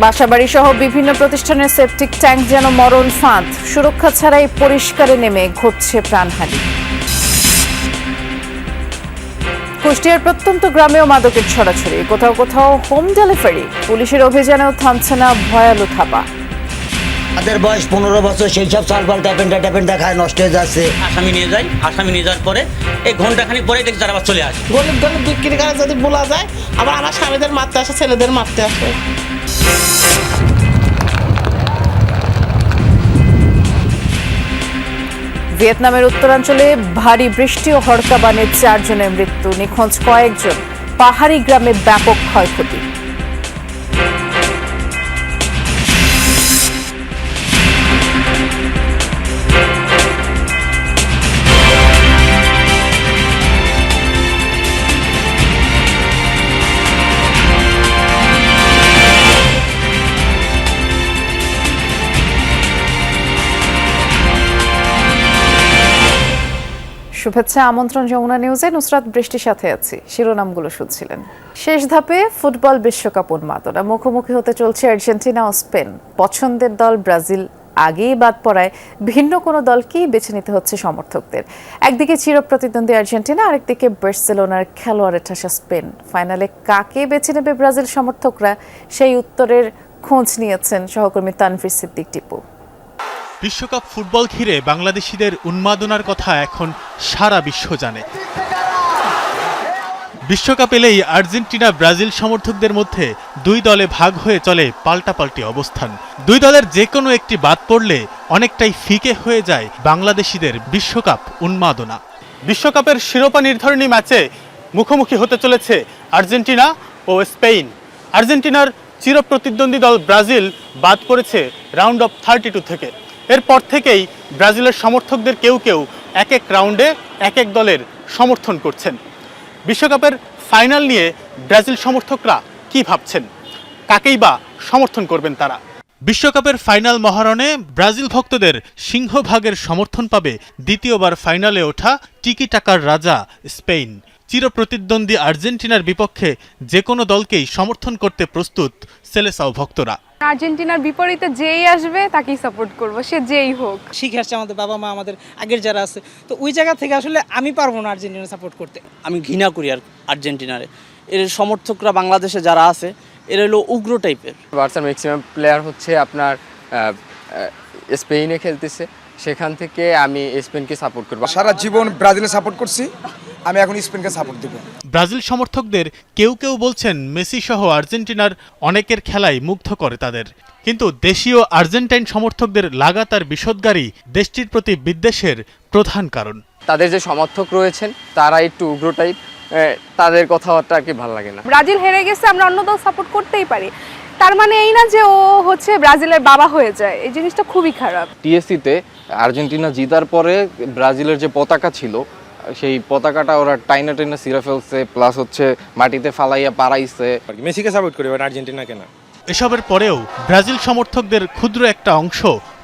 বাসাবাড়ি সহ বিভিন্ন প্রতিষ্ঠানের সেপটিক ট্যাঙ্ক যেন মরণ ফাঁদ, সুরক্ষা ছাড়াই পরিষ্কারে নেমে ঘটছে প্রাণহানি। কুষ্টিয়ার প্রত্যন্ত গ্রামেও মাদকের ছড়াছড়ি, কোথাও কোথাও হোম ডেলিভারি, পুলিশের অভিযানেও থামছে না ভয়ালো থাবা। তাদের বয়স 15 বছর, সেই সব সালপাল ট্যাপেন দেখায় নষ্ট হয়ে যাচ্ছে। আসামি নিয়ে যাওয়ার পরে এই ঘন্টাখানিক পরে দেখি তারা আবার চলে আসে। গরিব গরিব বিক্রি করে যদি বলা যায়, আবার আমার স্বামীদের মারতে আসে, ছেলেদের মারতে আসে। ভিয়েতনামের উত্তরাঞ্চলে ভারী বৃষ্টি ও হড়কাবানে 4 জনের মৃত্যু, নিখোঁজ কয়েকজন, পাহাড়ি গ্রামে ব্যাপক ক্ষয়ক্ষতি। শুভেচ্ছা, আমন্ত্রণ যমুনা নিউজে। নুসরাত বৃষ্টির সাথে আছি। শিরোনামগুলো শুনছিলেন। শেষ ধাপে ফুটবল বিশ্বকাপ উন্মাদনা, মুখোমুখি হতে চলছে আর্জেন্টিনা ও স্পেন। পছন্দের দল ব্রাজিল আগেই বাদ পড়ায় ভিন্ন কোনো দলকেই বেছে নিতে হচ্ছে সমর্থকদের। একদিকে চিরপ্রতিদ্বন্দ্বী আর্জেন্টিনা, আরেকদিকে বার্সেলোনার খেলোয়াড়ে ঠাসা স্পেন। ফাইনালে কাকে বেছে নেবে ব্রাজিল সমর্থকরা, সেই উত্তরের খোঁজ নিয়েছেন সহকর্মী তানভীর সিদ্দিক টিপু। বিশ্বকাপ ফুটবল ঘিরে বাংলাদেশিদের উন্মাদনার কথা এখন সারা বিশ্ব জানে। বিশ্বকাপ এলেই আর্জেন্টিনা ব্রাজিল সমর্থকদের মধ্যে দুই দলে ভাগ হয়ে চলে পাল্টাপাল্টি অবস্থান। দুই দলের যে কোনো একটি বাদ পড়লে অনেকটাই ফিকে হয়ে যায় বাংলাদেশিদের বিশ্বকাপ উন্মাদনা। বিশ্বকাপের শিরোপা নির্ধারণী ম্যাচে মুখোমুখি হতে চলেছে আর্জেন্টিনা ও স্পেন। আর্জেন্টিনার চিরপ্রতিদ্বন্দ্বী দল ব্রাজিল বাদ পড়েছে রাউন্ড অফ 32 থেকে। এরপর থেকেই ব্রাজিলের সমর্থকদের কেউ কেউ এক এক রাউন্ডে এক এক দলের সমর্থন করছেন। বিশ্বকাপের ফাইনাল নিয়ে ব্রাজিল সমর্থকরা কি ভাবছেন, কাকেই বা সমর্থন করবেন তারা? বিশ্বকাপের ফাইনাল মহারণে ব্রাজিল ভক্তদের সিংহভাগের সমর্থন পাবে দ্বিতীয়বার ফাইনালে ওঠা টিকি টাকার রাজা স্পেন। চিরপ্রতিদ্বন্দ্বী আর্জেন্টিনার বিপক্ষে যে কোনো দলকেই সমর্থন করতে প্রস্তুত সেলেসাও ভক্তরা। আর্জেন্টিনার বিপরীতে যেই আসবে তাকেই সাপোর্ট করব, সে যেই হোক। শিখে আসছে আমাদের বাবা মা, আমাদের আগের যারা আছে, তো ওই জায়গা থেকে আসলে আমি পারবো না আর্জেন্টিনা সাপোর্ট করতে। আমি ঘৃণা করি আর আর্জেন্টিনারে। এর সমর্থকরা বাংলাদেশে যারা আছে এরা হলো উগ্র টাইপের। বার্সার ম্যাক্সিমাম প্লেয়ার হচ্ছে আপনার স্পেনে খেলতেছে, সেখান থেকে আমি স্পেনকে সাপোর্ট করব। সারা জীবন ব্রাজিলে সাপোর্ট করছি, আমি এখন স্পেনকে সাপোর্ট দেব। ব্রাজিল সমর্থকদের কেউ কেউ বলছেন মেসি সহ আর্জেন্টিনার অনেকের খেলাই মুগ্ধ করে তাদের। কিন্তু দেশীয় আর্জেন্টাইন সমর্থকদের লাগাতার বিষোদগারী দেশটির প্রতি বিদ্বেষের প্রধান কারণ। তাদের যে সমর্থক রয়েছেন তারা একটু উগ্র টাইপ, তাদের কথাবার্তা আর কি ভালো লাগে না। ব্রাজিল হেরে গেছে, আমরা অন্য দল সাপোর্ট করতেই পারি, তার মানে এই না যে ও হচ্ছে ব্রাজিলের বাবা হয়ে যায়। এই জিনিসটা খুবই খারাপ। টিএসসিতে আর্জেন্টিনা জিতার পরে ব্রাজিলের যে পতাকা ছিল সেই পতাকাটা ওরা টাইনা ছিঁড়ে ফেলছে, প্লাস হচ্ছে মাটিতে ফালাইয়া পাড়াইছে। মেসিকে সাপোর্ট করি, আর্জেন্টিনাকে না। এসবের পরেও ব্রাজিল সমর্থকদের ক্ষুদ্র একটা অংশ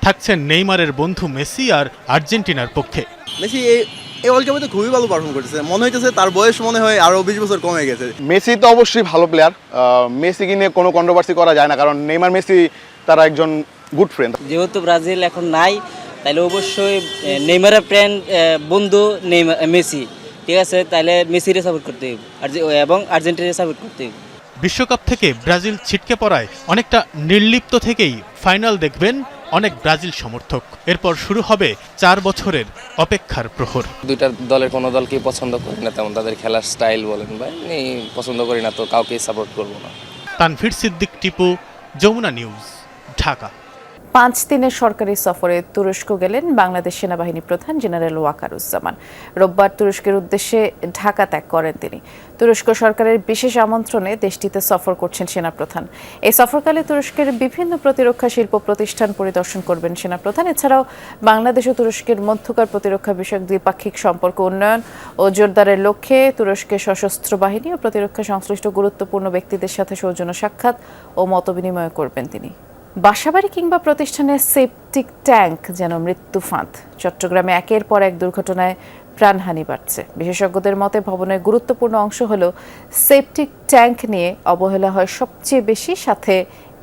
থাকছেন নেইমারের বন্ধু মেসি আর আর্জেন্টিনার পক্ষে। মেসি এই ওয়ার্ল্ড কাপে তো খুবই ভালো পারফর্ম করতেছে, মনে হইতেছে তার বয়স মনে হয় আরো 20 বছর কমে গেছে। মেসি তো অবশ্যই ভালো প্লেয়ার, মেসিকে নিয়ে কোনো কন্ট্রোভার্সি করা যায় না, কারণ নেইমার মেসি তারা একজন গুড ফ্রেন্ড। যেহেতু ব্রাজিল এখন নাই, তাহলে অবশ্যই নেইমারের ফ্রেন্ড বন্ধু মেসি, ঠিক আছে, তাহলে মেসিরে সাপোর্ট করতে হবে এবং আর্জেন্টিনারে সাপোর্ট করতে হবে। বিশ্বকাপ থেকে ব্রাজিল ছিটকে পড়ায় অনেকটা নির্লিপ্ত থেকেই ফাইনাল দেখবেন অনেক ব্রাজিল সমর্থক। এরপর শুরু হবে 4 বছরের অপেক্ষার প্রহর। দুইটা দলের কোনো দলকেই পছন্দ করি না, তেমন তাদের খেলার স্টাইল বলেন বা পছন্দ করি না, তো কাউকেই সাপোর্ট করব না। তানভীর সিদ্দিক টিপু, যমুনা নিউজ, ঢাকা। 5 দিনের সরকারি সফরে তুরস্ক গেলেন বাংলাদেশ সেনাবাহিনী প্রধান জেনারেল ওয়াকারুজ্জামান। রোববার তুরস্কের উদ্দেশ্যে ঢাকা ত্যাগ করেন তিনি। তুরস্ক সরকারের বিশেষ আমন্ত্রণে দেশটিতে সফর করছেন সেনাপ্রধান। এই সফরকালে তুরস্কের বিভিন্ন প্রতিরক্ষা শিল্প প্রতিষ্ঠান পরিদর্শন করবেন সেনাপ্রধান। এছাড়াও বাংলাদেশ ও তুরস্কের মধ্যকার প্রতিরক্ষা বিষয়ক দ্বিপাক্ষিক সম্পর্ক উন্নয়ন ও জোরদারের লক্ষ্যে তুরস্কের সশস্ত্র বাহিনী ও প্রতিরক্ষা সংশ্লিষ্ট গুরুত্বপূর্ণ ব্যক্তিদের সাথে সৌজন্য সাক্ষাৎ ও মতবিনিময় করবেন তিনি। বাসাবাড়ি কিংবা প্রতিষ্ঠানের সেপটিক ট্যাঙ্ক যেন মৃত্যু ফাঁদ। চট্টগ্রামে একের পর এক দুর্ঘটনায় প্রাণহানি বাড়ছে। বিশেষজ্ঞদের মতে ভবনের গুরুত্বপূর্ণ অংশ হলো সেপটিক ট্যাঙ্ক নিয়ে অবহেলা হয় সবচেয়ে বেশি, সাথে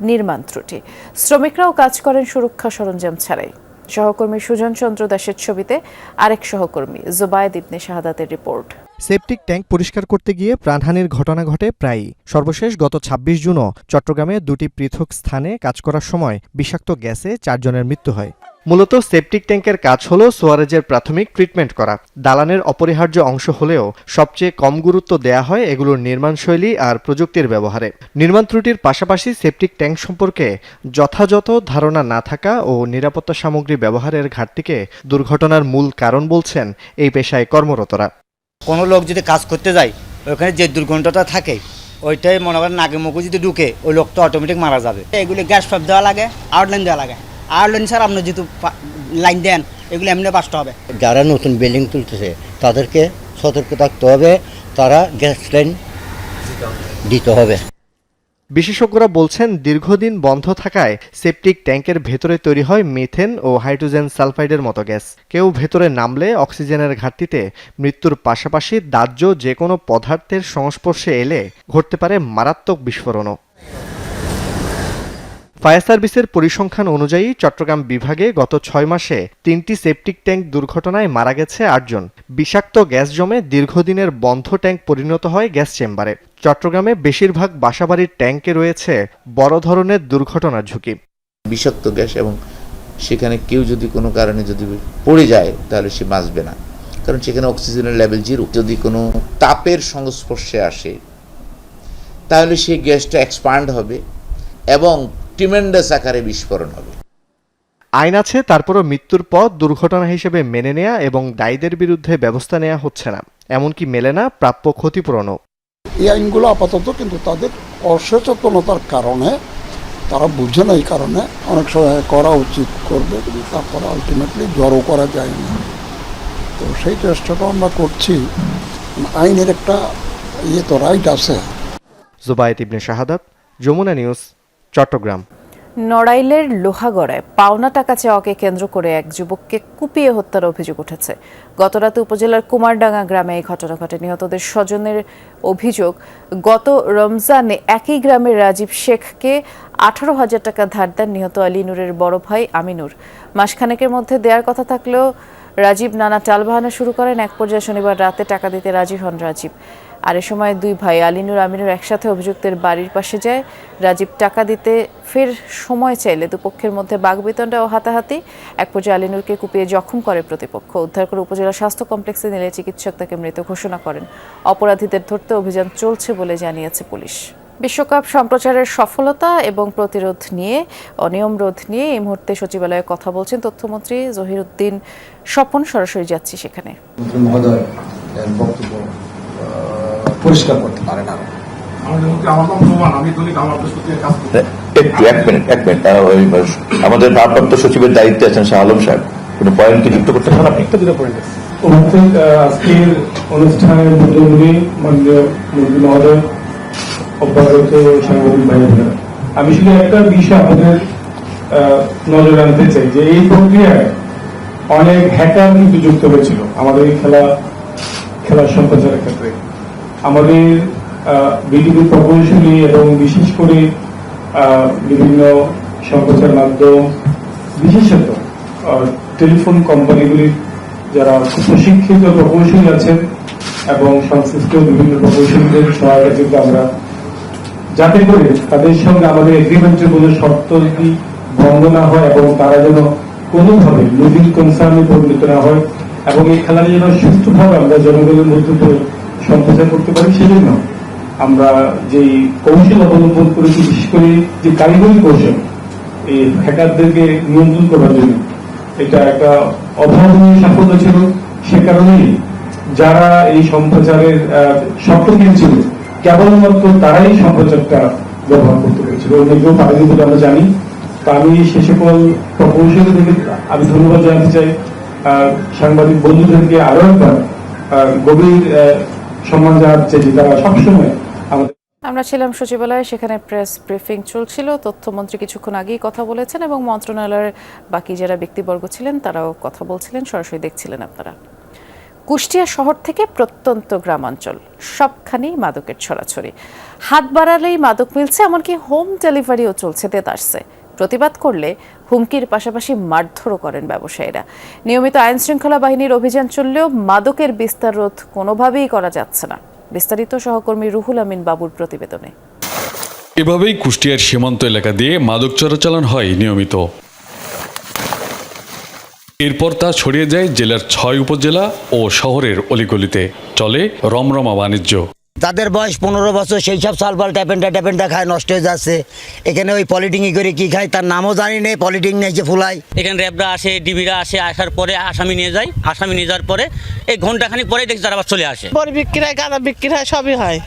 নির্মাণ ত্রুটি। শ্রমিকরাও কাজ করেন সুরক্ষা সরঞ্জাম ছাড়াই। সহকর্মী সুজন চন্দ্র দাসের ছবিতে আরেক সহকর্মী জুবায়েদ ইবনে শাহাদাতের রিপোর্ট। সেপটিক ট্যাঙ্ক পরিষ্কার করতে গিয়ে প্রাণহানির ঘটনা ঘটে প্রায়ই। সর্বশেষ গত ২৬ জুনও চট্টগ্রামে দুটি পৃথক স্থানে কাজ করার সময় বিষাক্ত গ্যাসে ৪ জনের মৃত্যু হয়। মূলত সেপটিক ট্যাঙ্কের কাজ হল সোয়ারেজের প্রাথমিক ট্রিটমেন্ট করা। দালানের অপরিহার্য অংশ হলেও সবচেয়ে কম গুরুত্ব দেয়া হয় এগুলোর নির্মাণশৈলী আর প্রযুক্তির ব্যবহারে। নির্মাণ ত্রুটির পাশাপাশি সেপটিক ট্যাঙ্ক সম্পর্কে যথাযথ ধারণা না থাকা ও নিরাপত্তা সামগ্রী ব্যবহারের ঘাটতিকে দুর্ঘটনার মূল কারণ বলছেন এই পেশায় কর্মরতরা। কোনো লোক যদি কাজ করতে যায় ওখানে যে দুর্গন্ধটা থাকে ওইটাই মনে করেন নাকে মুখে যদি ঢুকে ওই লোক তো অটোমেটিক মারা যাবে। এগুলি গ্যাস পাইপ দেওয়া লাগে, আউটলাইন দেওয়া লাগে। আউটলাইন ছাড়া আপনি যেহেতু লাইন দেন এগুলি এমনি বাঁচতে হবে। যারা নতুন বিল্ডিং তুলতেছে তাদেরকে সতর্ক থাকতে হবে, তারা গ্যাস লাইন দিতে হবে। বিশেষজ্ঞরা বলছেন দীর্ঘদিন বন্ধ থাকায় সেপটিক ট্যাঙ্কের ভেতরে তৈরি হয় মিথেন ও হাইড্রোজেন সালফাইডের মতো গ্যাস। কেউ ভেতরে নামলে অক্সিজেনের ঘাটতিতে মৃত্যুর পাশাপাশি দাহ্য যে কোনো পদার্থের সংস্পর্শে এলে ঘটতে পারে মারাত্মক বিস্ফোরণও। ফায়ার সার্ভিসের পরিসংখ্যান অনুযায়ী চট্টগ্রাম বিভাগে গত ৬ মাসে ৩টি সেপটিক ট্যাঙ্ক দুর্ঘটনায় মারা গেছে ৮ জন। বিষাক্ত গ্যাস জমে দীর্ঘদিনের বন্ধ ট্যাঙ্ক পরিণত হয় গ্যাস চেম্বারে। চট্টগ্রামে বেশিরভাগ বাসাবাড়ির ট্যাঙ্কে রয়েছে বড় ধরনের দুর্ঘটনার ঝুঁকি। বিষাক্ত গ্যাস এবং সেখানে কেউ যদি কোনো কারণে যদি পড়ে যায় তাহলে সে বাঁচবে না, কারণ সেখানে অক্সিজেনের লেভেল 0। যদি কোনো তাপের সংস্পর্শে আসে তাহলে সেই গ্যাসটা এক্সপান্ড হবে এবং ট্রিমেন্ডাস আকারে বিস্ফোরণ হবে। আইন আছে, তারপরও মৃত্যুর পর দুর্ঘটনা হিসেবে মেনে নেয়া এবং দায়ীদের বিরুদ্ধে ব্যবস্থা নেওয়া হচ্ছে না, এমনকি মেলে না প্রাপ্য ক্ষতিপূরণও। এই আইনগুলো আপাতত কিন্তু তাদের অসচেতনতার কারণে তারা বুঝে না, এই কারণে অনেক সময় করা উচিত করবে, কিন্তু তারপরে আলটিমেটলি জড়ো করা যায় না। তো সেই চেষ্টাটা আমরা করছি। আইনের একটা তো রাইট আছে। জুবায়েদ ইবনে শাহাদাত, যমুনা নিউজ, চট্টগ্রাম। নড়াইলের লোহাগড়ায় পাওনা টাকা চাওয়াকে কেন্দ্র করে এক যুবককে কুপিয়ে হত্যার অভিযোগ উঠেছে। গতরাতে উপজেলার কুমারডাঙ্গা গ্রামে এই ঘটনা ঘটে। নিহতদের স্বজনের অভিযোগ, গত রমজানে একই গ্রামের রাজীব শেখকে 18,000 টাকা ধার দেন নিহত আলীনুরের বড় ভাই আমিনুর। মাসখানেকের মধ্যে দেওয়ার কথা থাকলেও রাজীব নানা টালবাহানা শুরু করেন। এক পর্যায়ে শনিবার রাতে টাকা দিতে রাজি হন রাজীব। আর এ সময় দুই ভাই আলীনুর আমিনুর একসাথে অভিযুক্তের বাড়ির পাশে যায়। রাজীব টাকা দিতে ফের সময় চাইলে দুপক্ষের মধ্যে বাগবিতণ্ডা ও হাতাহাতি। এক পর্যায়ে আলীনুরকে কুপিয়ে জখম করে প্রতিপক্ষ। উদ্ধার করে উপজেলা স্বাস্থ্য কমপ্লেক্সে নিলে চিকিৎসক তাকে মৃত ঘোষণা করেন। অপরাধীদের ধরতে অভিযান চলছে বলে জানিয়েছে পুলিশ। বিশ্বকাপ সম্প্রচারের সফলতা এবং প্রতিরোধ নিয়ে অনিয়ম রোধ নিয়ে এই মুহূর্তে সচিবালয়ে কথা বলছেন তথ্যমন্ত্রী জহিরুদ্দিন স্বপন। সরাসরি যাচ্ছি সেখানে। পরিষ্কার করতে পারে না। আমাদের ভারপ্রাপ্ত সচিবের দায়িত্বে আছেন শাহ আলম সাহেব, কোন পয়েন্ট কি যুক্ত করতে চান আপনি? একটা দুটো পয়েন্ট আছে। আজকের অনুষ্ঠানের মধ্যে মাননীয় মন্ত্রী মহোদয়, অব্যাহত সাংবাদিক ভাইয়েরা, আমি শুধু একটা বিষয় আপনাদের নজরে আনতে চাই যে এই প্রক্রিয়ায় অনেক হ্যাকার কিন্তু যুক্ত হয়েছিল আমাদের এই খেলার সম্প্রচারের ক্ষেত্রে। আমাদের বিডিবি প্রকৌশলী এবং বিশেষ করে বিভিন্ন সম্প্রচার মাধ্যম, বিশেষত টেলিফোন কোম্পানিগুলির যারা প্রশিক্ষিত প্রকৌশলী আছেন এবং সংশ্লিষ্ট বিভিন্ন প্রকৌশলীদের সহায়তা কিন্তু আমরা, যাতে করে তাদের সঙ্গে আমাদের এগ্রিমেন্টের কোনো শর্ত যদি ভঙ্গ না হয় এবং তারা যেন কোনোভাবে লিভিং কনসার্নে পরিণত না হয় এবং এই খেলাটি যেন সুস্থভাবে আমরা জনগণের মধ্যে সম্প্রচার করতে পারি, সেজন্য আমরা যে কৌশল অবলম্বন করেছি, বিশেষ করে যে কারিগরি কৌশল এই হ্যাকারদেরকে নিয়ন্ত্রণ করার জন্য, এটা একটা অভাবনীয় সাফল্য ছিল। সে কারণেই যারা এই সম্প্রচারের শর্ত কিনছিল কেবলমাত্র তারাই সম্প্রচারটা ব্যবহার করতে পেরেছিল, অন্য কেউ পারেনি বলে আমরা জানি। তা আমি সে সকল প্রকৌশলীদেরকে আমি ধন্যবাদ জানাতে চাই। সাংবাদিক বন্ধুদেরকে আরো একবার গভীর সম্মান জানাচ্ছে যে তারা সবসময় আমাদের। আমরা ছিলাম সচিবালয়ে, সেখানে প্রেস ব্রিফিং চলছিল। তথ্যমন্ত্রী কিছুক্ষণ আগেই কথা বলেছেন এবং মন্ত্রণালয়ের বাকি যারা ব্যক্তিবর্গ ছিলেন তারাও কথা বলছিলেন, সরাসরি দেখছিলেন আপনারা। কুষ্টিয়া শহর থেকে প্রত্যন্ত গ্রামাঞ্চল সবখানেই মাদকের ছড়াছড়ি। হাত বাড়ালেই মাদক মিলছে, এমনকি হোম ডেলিভারিও চলছে দেদারসে। প্রতিবাদ করলে হুমকির পাশাপাশি মারধরও করেন ব্যবসায়ীরা। নিয়মিত আইন শৃঙ্খলা বাহিনীর অভিযান চললেও মাদকের বিস্তার রোধ কোনোভাবেই করা যাচ্ছে না। বিস্তারিত সহকর্মী রুহুল আমিন বাবুর প্রতিবেদনে। এভাবেই কুষ্টিয়ার সীমান্ত এলাকা দিয়ে মাদক চোরাচালান হয় নিয়মিত। এরপর তা ছড়িয়ে যায় জেলার 6 উপজেলা ও শহরের অলিগলিতে। চলে রমরমা বাণিজ্য। তাদের বয়স 15 বছর, সেই সব সালপাল ট্যাপেন্ডা খায়, নষ্ট হয়ে যাচ্ছে। এখানে ওই পলিটিংই করে কি খায় তার নামও জানি না, পলিটিং নেই যে ফুলাই। এখানে র্যাবরা আসে, ডিবিরা আসে, আসার পরে আসামি নিয়ে যায়। আসামি নিয়ে যাওয়ার পরে এই ঘন্টাখানিক পরে দেখি তারা আবার চলে আসে। বড়ি বিক্রি হয়, গাঁদা বিক্রি হয়, সবই হয়।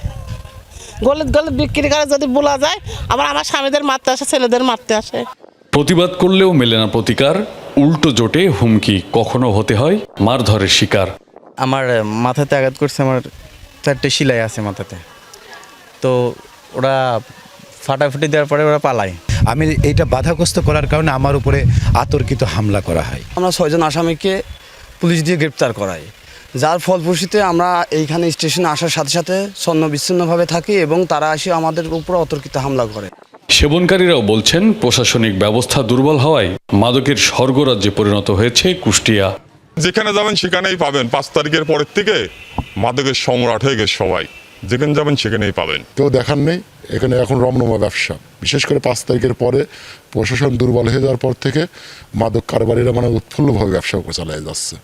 গলিত বিক্রি করে যদি বলা যায়, আবার আমার স্বামীদের মারতে আসে, ছেলেদের মারতে আসে। প্রতিবাদ করলেও মেলে না প্রতিকার, উল্টো জোটে হুমকি, কখনো হতে হয় মারধরের শিকার। আমার মাথাতে আঘাত করছে, আমার 4টে সেলাই আছে মাথাতে, তো ওরা ফাটাফাটি দেওয়ার পরে ওরা পালায়। আমি এইটা বাধাগ্রস্ত করার কারণে আমার উপরে আতর্কিত হামলা করা হয়। আমরা 6 জন আসামিকে পুলিশ দিয়ে গ্রেপ্তার করাই, যার ফলপ্রসূতে আমরা এইখানে স্টেশনে আসার সাথে সাথে ছন্ন বিচ্ছিন্নভাবে থাকি এবং তারা এসে আমাদের উপর অতর্কিত হামলা করে। সেবনকারীরাও বলছেন প্রশাসনিক ব্যবস্থা দুর্বল হওয়ায় মাদকের স্বর্গরাজ্যে পরিণত হয়েছে কুষ্টিয়া। যেখানে যাবেন সেখানেই পাবেন। 5 তারিখের পরের থেকে মাদকের সম্রাট হয়ে গেছে সবাই, যেখানে যাবেন সেখানেই পাবেন। কেউ দেখার নেই, এখানে এখন রমরমা ব্যবসা। বিশেষ করে 5 তারিখের পরে প্রশাসন দুর্বল হয়ে যাওয়ার পর থেকে মাদক কারবারিরা উৎফুল্লভাবে ব্যবসা চালিয়ে যাচ্ছে।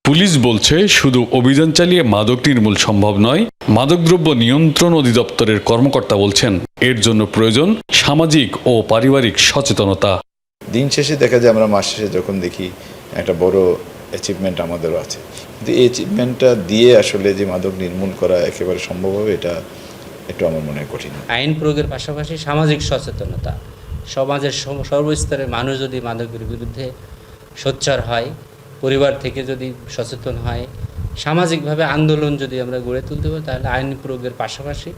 পুলিশ বলছে শুধু অভিযান চালিয়ে মাদক নির্মূল সম্ভব নয়। মাদকদ্রব্য নিয়ন্ত্রণ অধিদপ্তরের কর্মকর্তা বলছেন এর জন্য প্রয়োজন সামাজিক ও পারিবারিক সচেতনতা। দিন শেষে দেখা যায় আমরা মাস শেষে যখন দেখি একটা বড় অ্যাচিভমেন্ট আমাদেরও আছে, কিন্তু এই অ্যাচিভমেন্টটা দিয়ে আসলে যে মাদক নির্মূল করা একেবারে সম্ভব হবে এটা একটু আমার মনে হয় কঠিন। আইন প্রয়োগের পাশাপাশি সামাজিক সচেতনতা, সমাজের সর্বস্তরের মানুষ যদি মাদকের বিরুদ্ধে সোচ্চার হয়, পরিবার থেকে যদি সচেতন হয়, সামাজিকভাবে আন্দোলন যদি আমরা গড়ে তুলতে পারি, তাহলে আইন প্রয়োগের পাশাপাশি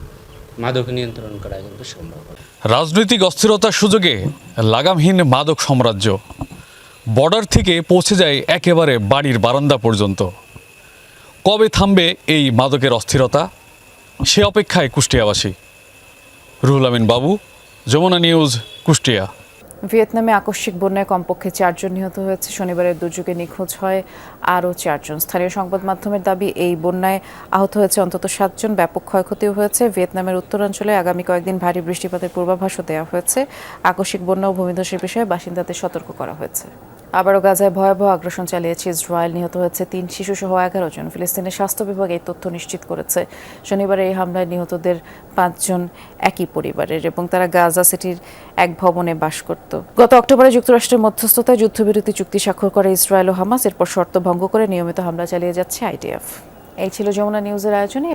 মাদক নিয়ন্ত্রণ করা কিন্তু সম্ভব হবে। রাজনৈতিক অস্থিরতার সুযোগে লাগামহীন মাদক সাম্রাজ্য বর্ডার থেকে পৌঁছে যায় একেবারে বাড়ির বারান্দা পর্যন্ত। কবে থামবে এই মাদকের অস্থিরতা, সে অপেক্ষায় কুষ্টিয়াবাসী। রুহুল আমিন বাবু, যমুনা নিউজ, কুষ্টিয়া। ভিয়েতনামে আকস্মিক বন্যায় কমপক্ষে 4 জন নিহত হয়েছে। শনিবারের দুর্যোগে নিখোঁজ হয় আরও 4 জন। স্থানীয় সংবাদ মাধ্যমের দাবি, এই বন্যায় আহত হয়েছে অন্তত 7 জন। ব্যাপক ক্ষয়ক্ষতিও হয়েছে। ভিয়েতনামের উত্তরাঞ্চলে আগামী কয়েকদিন ভারী বৃষ্টিপাতের পূর্বাভাসও দেওয়া হয়েছে। আকস্মিক বন্যা ও ভূমিধসের বিষয়ে বাসিন্দাদের সতর্ক করা হয়েছে। আবারও গাজায় ভয়াবহ আগ্রাসন চালিয়েছে ইসরায়েল। নিহত হয়েছে 3 শিশুসহ 11 জন। ফিলিস্তিনের স্বাস্থ্য বিভাগ এই তথ্য নিশ্চিত করেছে। শনিবারের এই হামলায় নিহতদের 5 জন একই পরিবারের এবং তারা গাজা সিটির এক ভবনে বাস করত। গত অক্টোবরে যুক্তরাষ্ট্রের মধ্যস্থতায় যুদ্ধবিরতি চুক্তি স্বাক্ষর করে ইসরায়েল ও হামাস। এরপর শর্ত ভঙ্গ করে নিয়মিত হামলা চালিয়ে যাচ্ছে আইডিএফ। এই ছিল যমুনা নিউজের আয়োজনে।